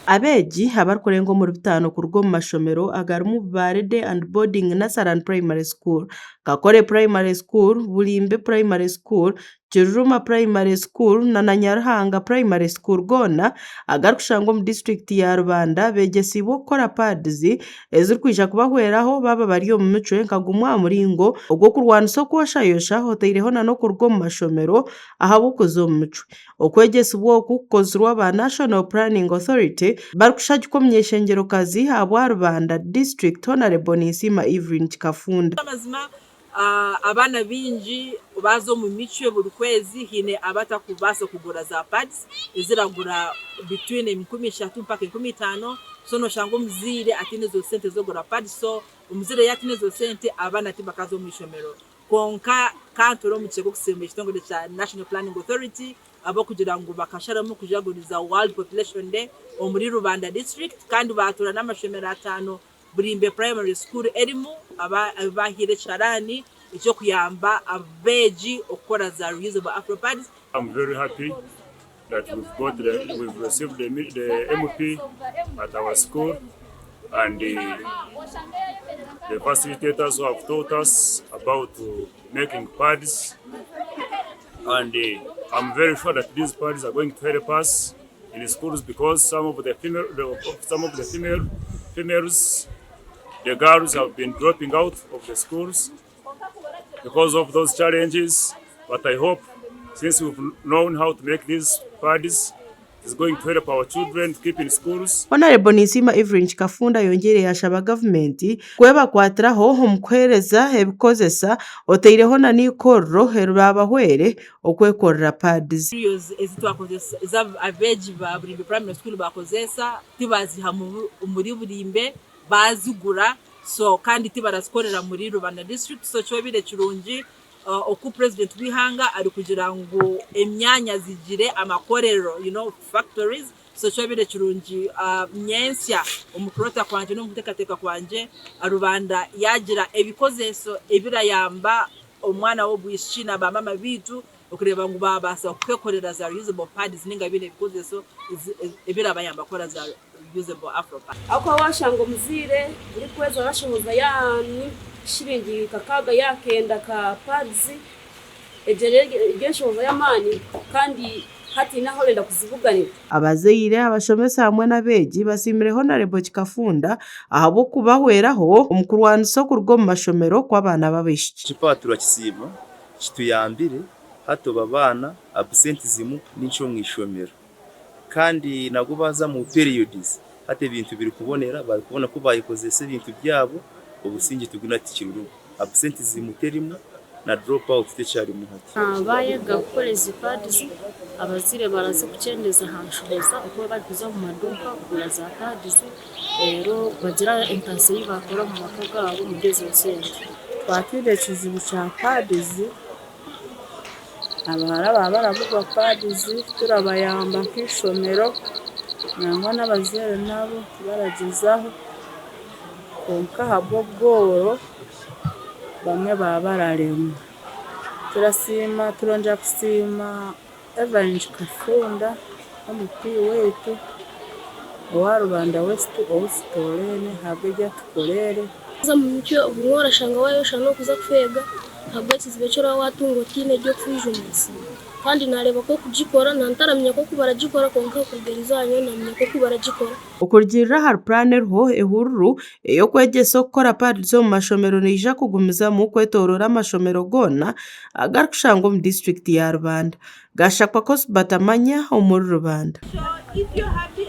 Abeegi abarikurenga omuri 5 kuruga omu mashomero agarimu Barede and Boarding Nursery Primary School, Kakore Primary School, Bulimbe Primary School, Kiruruma Primary School na Nyaruhanga Primary School goona agarikushangwa omu district ya Rubanda beegyesiibwe okukora pads ezirikwija kubahweraho baba bari omu micwe nka gumwe aha muringo ogw'okurwanisa okwoshayosha otaireho n'okuruga omu mashomero ahabw'okuza omu micwe. Okwegesibwa oku kukozirwe aba National Planning Authority barikushagika omu nyeshengerokazi habwa Rubanda District Honorable Nisima Evelyn Kafunda. Abana bingi bazo mu micwe buri kwezi hine abatakubaasa kugura za pads eziragura between 13 mpaka 15 so noshanga omuzaire atine zo sente zo gura pads so omuzaire yatine zo sente abana tibakaza omu ishomero konka kantoro mu kigo kusemba ekitongole kya National Planning Authority abo kugira ngo bakasharamu kujaguriza World Population Day omuri Rubanda District kandi batura n'amashomero 5 Bulimbe Primary School erimu abahire charani icyo kuyamba abeegi okukora za reusable afropads. I'm very happy that we've received the MP at our school and the facilitators who have taught us about making pads, and I'm very sure that these pads are going to help us in the schools because some of the females, the girls have been dropping out of the schools because of those challenges. But I hope, since we've known how to make these pads, it's going to help our children to keep in schools. Honorable Nisima Evelyn Kafunda yongereye ashaba gavumenti kwebakwatiraho omu kuhereza ebikozesa otaireho na n'ikorro erabahwere okwekorera pads. Ezitwakozesa abeegi ba Bulimbe Primary School bakozesa tibaziha muri Bulimbe bazigura so kandi tibarazkorera muri Rubanda District so cyobire kirungi oku president wihanga ari kugira ngo emyanya zigire amakorero factories so cyobire kirungi nyensya omukurota kwanje no mutekateka kwanje Rubanda yagira ebikozeso ebirayamba omwana wo bwishina ba mama bitu okureba ngo babasa kwekorera za reusable pads ninga bine ebikozeso ebirabayamba kora za usable afropad. Ako washanga omuzire buri kwezi arashoboza yani shiringi kakaga yakenda ka pads egeshoboza yamani kandi hati naho lenda kuzivuganira. Abazeire abashomesa hamwe n'abeegi basimire Honorable Kafunda ahabo kubahweraho omukurwanisa okuruga omu mashomero kw'abaana b'abaishiki. Kipatura kisiima kituyambire hato babana absenteism n'icyo mu ishomero kandi nago baza mu periods hate ibintu biri kubonera bari kubona ko bayikozese ibintu byabo obusingi tuguna tikiruru absenteism terimo na drop out teachari muhati bayega gukora izi pads abazire baraze kucendeza hanshoboza uko bari kuza mu maduka kugura za pads rero bagira intensive bakora mu makaga abo mugeze wosente twakire kizibu cya pads abahara baravuga pads turabayamba nk'ishomero nangwa n'abazere nabo baragezaho konka habwo bworo bamwe bararema turasima turonja kusima Evelyn Kafunda omupi wetu wa Rubanda West Ostorene habejya tukorere za mumicyo ubwora shanga wayosha no kuza kwega habati zibechora watungo tine ryo kwijumisa kandi nareba ko kujikora nantaramye ko kubaragikora konka kugerizanyo namye ko kubaragikora okurgira har planner ho ehururu eyo kwegesa okukora pads zo mu mashomero nija kugumiza mu kwetorora amashomero gona agarikushanga mu district ya Rubanda gashakwa ko batamanya omuri Rubanda. If you're happy